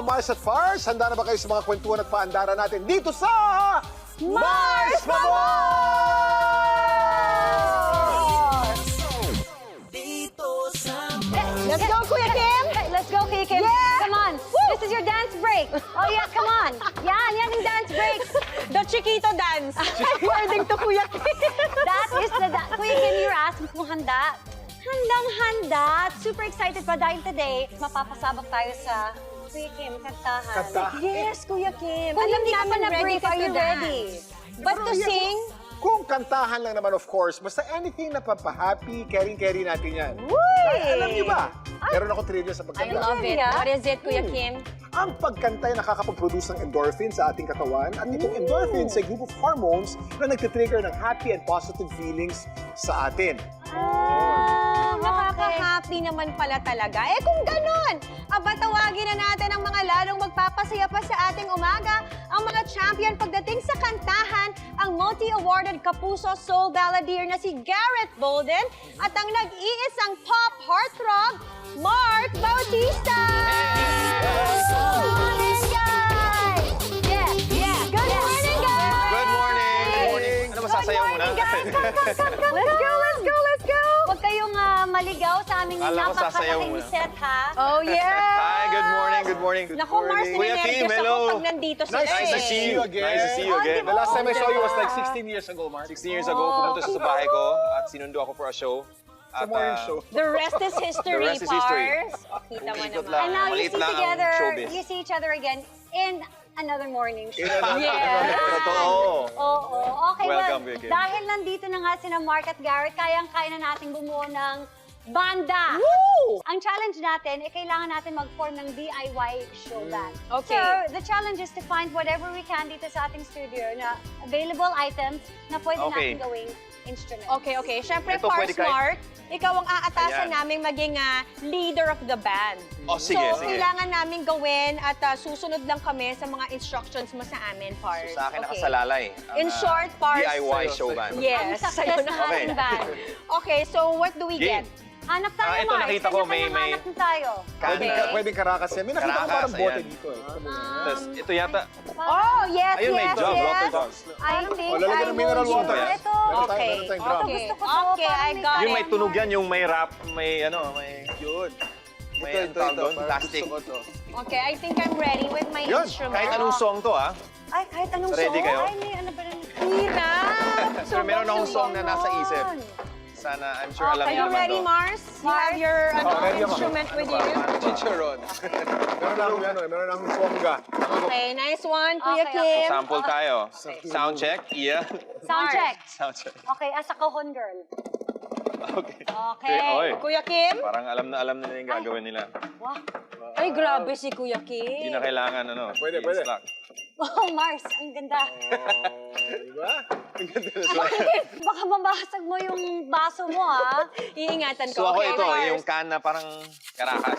Mars at Fars. Handa na ba kayo sa mga kwentuhan at paandara natin dito sa Mars Let's go, Kuya Kim! Let's go, Kuya Kim. Yeah! Come on. This is your dance break. Oh, yeah, come on. Yan yung dance break. The Chiquito dance. According to Kuya Kim. That is the dance. Kuya Kim, you're asking kung handa. Handang-handa. Super excited pa dahil today, mapapasabak tayo sa Kuya Kim, kantahan. Kantahan? Yes, Kuya Kim. Kung Alam hindi ka pa namin na-brief, ka are you to ready? dance. But to sing, Kung kantahan lang naman, of course, basta anything na papahappy, caring-carry natin yan. Uy! Alam niyo ba? Meron ako trivia sa I pagkanta. love it. Yeah. What is it, Kuya Kim? Ang pagkanta ay nakakapag-produce ng endorphins sa ating katawan at itong endorphins ay group of hormones na nagtitrigger ng happy and positive feelings sa atin. Nakaka-happy naman pala talaga. Eh kung ganon, aba tawagin na natin ang mga lalong magpapasaya pa sa ating umaga, ang mga champion pagdating sa kantahan, ang multi-awarded Kapuso Soul Balladeer na si Garrett Bolden at ang nag-iisang pop heartthrob, Mark Bautista! Good morning, guys! Yeah, yeah. Good morning, guys! Good morning! Good morning! Ano masasayaw mo na? Let's go, let's go, let's go! Huwag kayong maligaw sa aming Kala ko sasayaw napakalaking muna. set, ha? Oh yeah! Hi, good morning, good morning. Naku, Mars, Kuya Kim, ninervyos ako hello! pag nandito sila Nice to Nice to eh. see you again. Nice to see you Oh, again. di ba? The last time I saw you was like Diba? 16 years ago, Mark. 16 years ago, pumunta siya sa bahay ko at sinundo ako for a show. Sa morning show. The rest is history, The rest is history. Pars. Kita mo Ikot naman. lang. And now you Maliit see lang ang together, showbiz. you see each other again in another morning show. Yeah. Totoo. Oo. Okay, Welcome, well, Kuya Kim. dahil nandito na nga sina Mark at Garrett, kayang-kaya na nating bumuo ng banda. Woo! Ang challenge natin, kailangan natin mag-form ng DIY show band. Okay. So, the challenge is to find whatever we can dito sa ating studio na available items na pwede Okay. natin gawing instrument. Okay, okay. Siyempre, Ito, Pars pwede kahit- Mark, ikaw ang aatasan Ayan. naming maging leader of the band. Oh, sige, So, sige. kailangan namin gawin at susunod lang kami sa mga instructions mo sa amin, Pars. Sa akin Okay. nakasalalay. ang, In short, Pars. DIY show band. Ang Yes. success sa'yo ng na. ating Okay. band. Okay, so what do we Game. get? Hanap tayo, Ito, Mark. nakita ko, may- Hanap na tayo. Pwedeng, Okay. pwedeng karakas yan. May nakita ko Karakas, parang bote ayan. dito eh. Tapos ito yata, Oh, yes, ayun may yes, job, yes. water jobs. I think Oh, lalagyan I ng mineral will water. use ito. Okay. Meron tayong drum. Okay. Gusto ko to. Okay, Parang I got Yung it. may tunog yan, yung may rap, may ano, may... Yun. May ano tawag doon, plastic. Okay, I think I'm ready with my Yun, instrument. Kahit anong song to, ah. Ay, kahit anong Ready song. kayo? Ay, may ano ba rin? Hirap! Pero meron akong song na nasa isip. Sana, I'm sure alam Are niyo you naman ready, to. Mars? You have your ready ako. instrument with you? Chicharon. Meron akong ano eh, meron akong conga. Okay, nice one, Kuya Okay, Kim. Sample tayo. Sound check, yeah. Sound check. Sound check. Okay, as a kahon girl. Okay. Okay. Oy. Kuya Kim? Parang alam na yung gagawin nila. Wow. Ay, grabe si Kuya Hindi Kim. na kailangan, ano. Pwede, i-instruct. pwede. Wow, Mars, ang ganda. Diba? Baka mabasag mo yung baso mo, ha? Iingatan ko. So ako Okay, ito, Mars. yung can na parang karakas.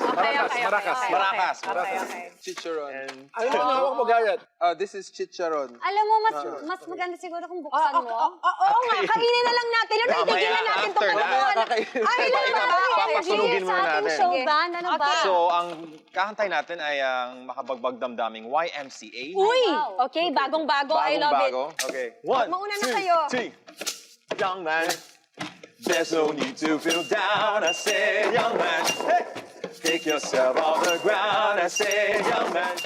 Marakas. Marakas. Okay. Chicharon. And Ano yung hawak mo, Garrett? This is chicharon. Alam mo, mas maganda siguro kung buksan mo. Oo nga, kainin na lang natin. Ano, tigilan natin itong after na. kalokohan. Ay, lang ba? Papasunugin Sa muna ating natin. show band, ano ba? So, ang kakantay natin ay ang makabagbag damdaming YMCA. Uy! Wow. Okay, bagong-bago. I love it. Bago. Okay. One, Mauna na two, kayo. three. Young man, there's no need to feel down. I said, young man, hey, pick yourself off the ground. I said, young man.